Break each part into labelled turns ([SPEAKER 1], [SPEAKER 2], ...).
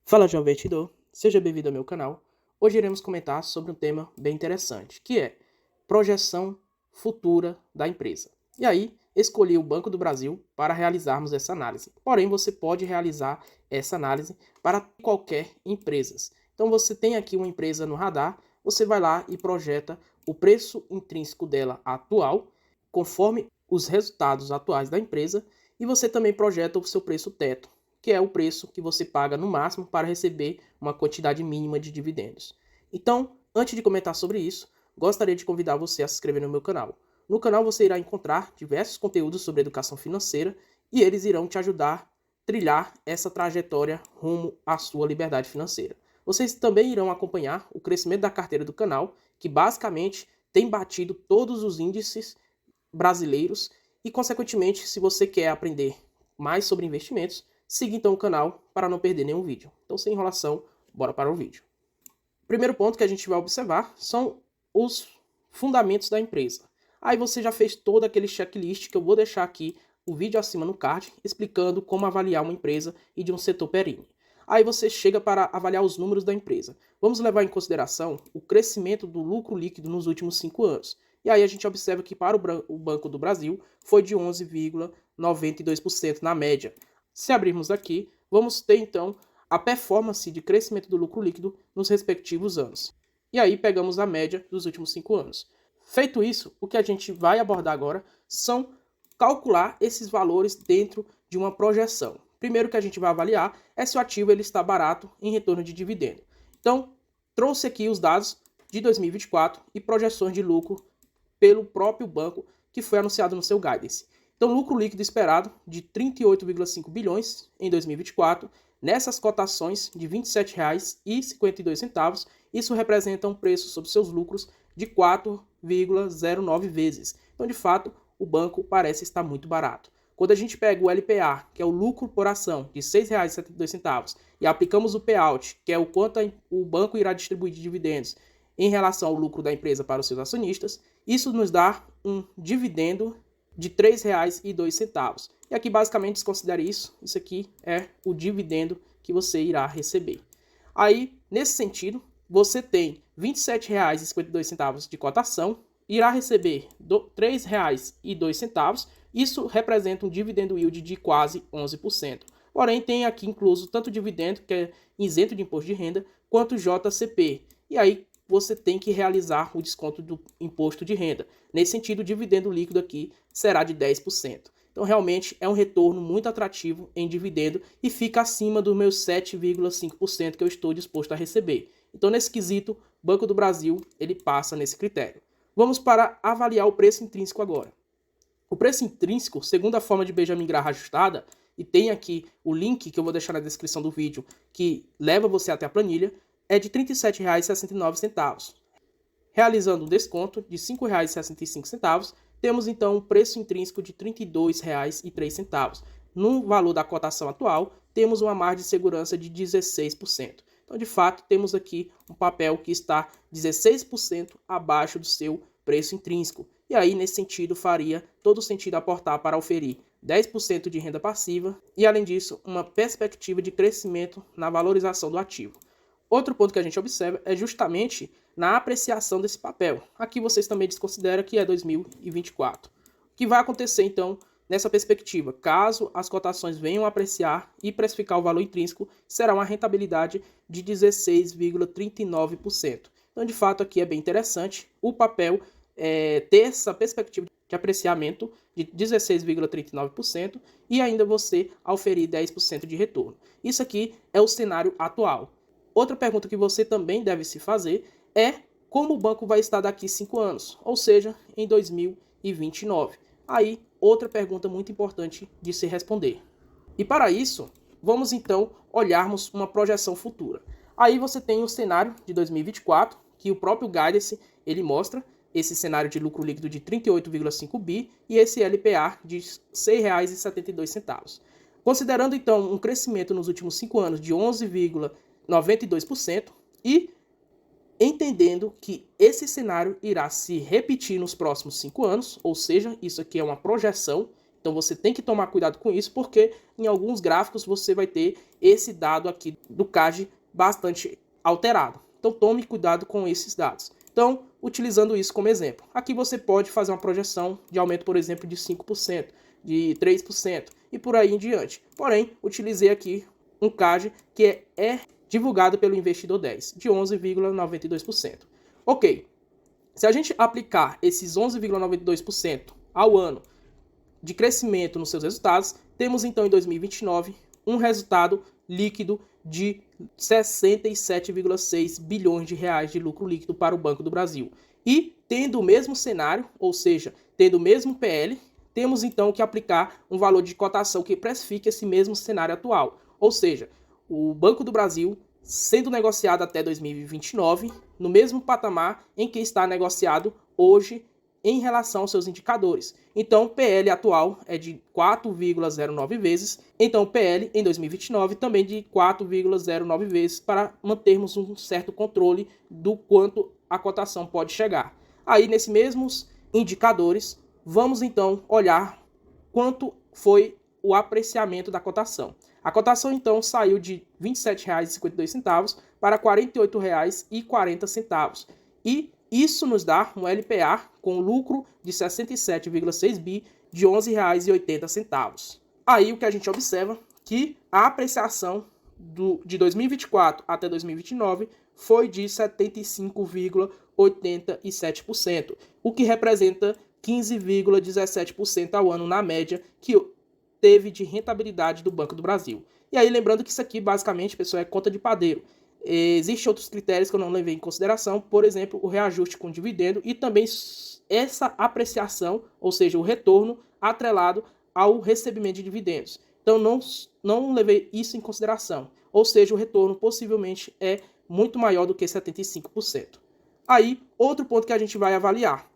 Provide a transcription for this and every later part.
[SPEAKER 1] Fala, jovem investidor, seja bem-vindo ao meu canal. Hoje iremos comentar sobre um tema bem interessante, que é projeção futura da empresa. E aí, escolhi o Banco do Brasil para realizarmos essa análise. Porém, você pode realizar essa análise para qualquer empresa. Então, você tem aqui uma empresa no radar, você vai lá e projeta o preço intrínseco dela atual, conforme os resultados atuais da empresa, e você também projeta o seu preço teto, que é o preço que você paga no máximo para receber uma quantidade mínima de dividendos. Então, antes de comentar sobre isso, gostaria de convidar você a se inscrever no meu canal. No canal você irá encontrar diversos conteúdos sobre educação financeira e eles irão te ajudar a trilhar essa trajetória rumo à sua liberdade financeira. Vocês também irão acompanhar o crescimento da carteira do canal, que basicamente tem batido todos os índices brasileiros e, consequentemente, se você quer aprender mais sobre investimentos, siga então o canal para não perder nenhum vídeo. Então, sem enrolação, bora para o vídeo. O primeiro ponto que a gente vai observar são os fundamentos da empresa. Aí você já fez todo aquele checklist que eu vou deixar aqui o vídeo acima no card, explicando como avaliar uma empresa e de um setor perene. Aí você chega para avaliar os números da empresa. Vamos levar em consideração o crescimento do lucro líquido nos últimos 5 anos. E aí a gente observa que para o Banco do Brasil foi de 11,92% na média. Se abrirmos aqui, vamos ter então a performance de crescimento do lucro líquido nos respectivos anos. E aí pegamos a média dos últimos 5 anos. Feito isso, o que a gente vai abordar agora são calcular esses valores dentro de uma projeção. Primeiro que a gente vai avaliar é se o ativo ele está barato em retorno de dividendo. Então, trouxe aqui os dados de 2024 e projeções de lucro pelo próprio banco que foi anunciado no seu guidance. Então, lucro líquido esperado de 38,5 bilhões em 2024, nessas cotações de R$ 27,52, isso representa um preço sobre seus lucros de 4,09 vezes. Então, de fato, o banco parece estar muito barato. Quando a gente pega o LPA, que é o lucro por ação, de R$ 6,72, e aplicamos o payout, que é o quanto o banco irá distribuir de dividendos em relação ao lucro da empresa para os seus acionistas, isso nos dá um dividendo de R$ 3,02. E aqui basicamente desconsidere isso aqui é o dividendo que você irá receber. Aí, nesse sentido, você tem R$ 27,52 de cotação, irá receber R$ 3,02, isso representa um dividendo yield de quase 11%. Porém, tem aqui incluso tanto o dividendo, que é isento de imposto de renda, quanto o JCP. E aí, você tem que realizar o desconto do imposto de renda. Nesse sentido, o dividendo líquido aqui será de 10%. Então, realmente, é um retorno muito atrativo em dividendo e fica acima dos meus 7,5% que eu estou disposto a receber. Então, nesse quesito, Banco do Brasil, ele passa nesse critério. Vamos para avaliar o preço intrínseco agora. O preço intrínseco, segundo a forma de Benjamin Graham ajustada, e tem aqui o link que eu vou deixar na descrição do vídeo, que leva você até a planilha, é de R$ 37,69. Realizando um desconto de R$ 5,65, temos então um preço intrínseco de R$ 32,03. No valor da cotação atual, temos uma margem de segurança de 16%. Então, de fato, temos aqui um papel que está 16% abaixo do seu preço intrínseco. E aí, nesse sentido, faria todo sentido aportar para oferir 10% de renda passiva e, além disso, uma perspectiva de crescimento na valorização do ativo. Outro ponto que a gente observa é justamente na apreciação desse papel. Aqui vocês também desconsideram que é 2024. O que vai acontecer, então, nessa perspectiva? Caso as cotações venham a apreciar e precificar o valor intrínseco, será uma rentabilidade de 16,39%. Então, de fato, aqui é bem interessante o papel ter essa perspectiva de apreciamento de 16,39% e ainda você oferir 10% de retorno. Isso aqui é o cenário atual. Outra pergunta que você também deve se fazer é como o banco vai estar daqui 5 anos, ou seja, em 2029. Aí, outra pergunta muito importante de se responder. E para isso, vamos então olharmos uma projeção futura. Aí você tem o cenário de 2024, que o próprio Guidance ele mostra esse cenário de lucro líquido de 38,5 bi e esse LPA de R$ 6,72. Considerando então um crescimento nos últimos 5 anos de 11,92% e entendendo que esse cenário irá se repetir nos próximos 5 anos, ou seja, isso aqui é uma projeção Então você tem que tomar cuidado com isso, porque em alguns gráficos você vai ter esse dado aqui do CAGR bastante alterado. Então tome cuidado com esses dados. Então, utilizando isso como exemplo, aqui você pode fazer uma projeção de aumento, por exemplo, de 5%, de 3% e por aí em diante. Porém, utilizei aqui um CAGR que é divulgado pelo Investidor 10, de 11,92%. Ok, se a gente aplicar esses 11,92% ao ano de crescimento nos seus resultados, temos então em 2029 um resultado líquido de 67,6 bilhões de reais de lucro líquido para o Banco do Brasil. E tendo o mesmo cenário, ou seja, tendo o mesmo PL, temos então que aplicar um valor de cotação que precifique esse mesmo cenário atual. Ou seja, o Banco do Brasil sendo negociado até 2029, no mesmo patamar em que está negociado hoje em relação aos seus indicadores. Então, o PL atual é de 4,09 vezes, então o PL em 2029 também de 4,09 vezes, para mantermos um certo controle do quanto a cotação pode chegar. Aí, nesses mesmos indicadores, vamos então olhar quanto foi o apreciamento da cotação. A cotação então saiu de R$ 27,52 para R$ 48,40 e isso nos dá um LPA com lucro de 67,6 bi de R$ 11,80. Aí o que a gente observa que a apreciação de 2024 até 2029 foi de 75,87%, o que representa 15,17% ao ano na média que teve de rentabilidade do Banco do Brasil. E aí lembrando que isso aqui basicamente, pessoal, é conta de padeiro. Existem outros critérios que eu não levei em consideração, por exemplo, o reajuste com dividendo e também essa apreciação, ou seja, o retorno atrelado ao recebimento de dividendos. Então não levei isso em consideração, ou seja, o retorno possivelmente é muito maior do que 75%. Aí, outro ponto que a gente vai avaliar.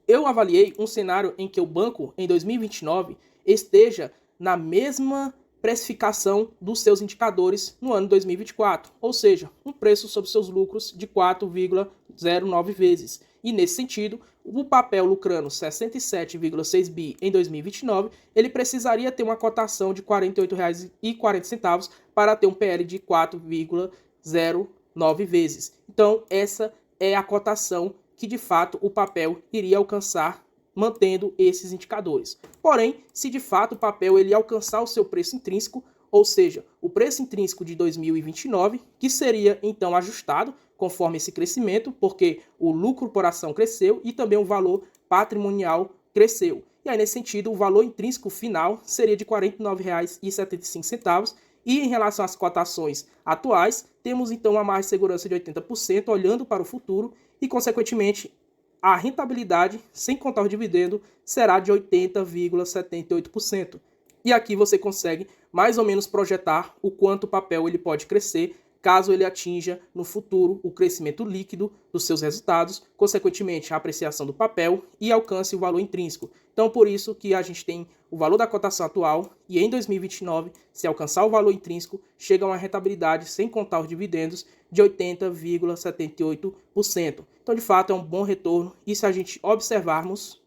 [SPEAKER 1] Eu avaliei um cenário em que o banco, em 2029, esteja na mesma precificação dos seus indicadores no ano 2024, ou seja, um preço sobre seus lucros de 4,09 vezes. E nesse sentido, o papel lucrando 67,6 bi em 2029, ele precisaria ter uma cotação de R$ 48,40 para ter um PL de 4,09 vezes. Então, essa é a cotação que de fato o papel iria alcançar mantendo esses indicadores. Porém, se de fato o papel ele alcançar o seu preço intrínseco, ou seja, o preço intrínseco de 2029, que seria então ajustado conforme esse crescimento, porque o lucro por ação cresceu e também o valor patrimonial cresceu. E aí, nesse sentido, o valor intrínseco final seria de R$ 49,75. E em relação às cotações atuais, temos então uma margem de segurança de 80%, olhando para o futuro, e, consequentemente, a rentabilidade, sem contar o dividendo, será de 80,78%. E aqui você consegue mais ou menos projetar o quanto o papel ele pode crescer, caso ele atinja no futuro o crescimento líquido dos seus resultados, consequentemente a apreciação do papel e alcance o valor intrínseco. Então, por isso que a gente tem o valor da cotação atual e em 2029, se alcançar o valor intrínseco, chega a uma rentabilidade, sem contar os dividendos, de 80,78%. Então, de fato, é um bom retorno e se a gente observarmos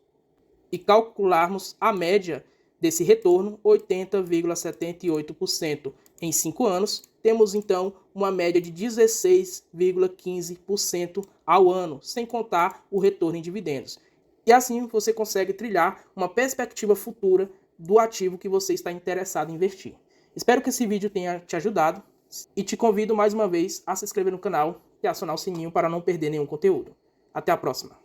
[SPEAKER 1] e calcularmos a média desse retorno, 80,78% em 5 anos, temos então uma média de 16,15% ao ano, sem contar o retorno em dividendos. E assim você consegue trilhar uma perspectiva futura do ativo que você está interessado em investir. Espero que esse vídeo tenha te ajudado e te convido mais uma vez a se inscrever no canal e acionar o sininho para não perder nenhum conteúdo. Até a próxima!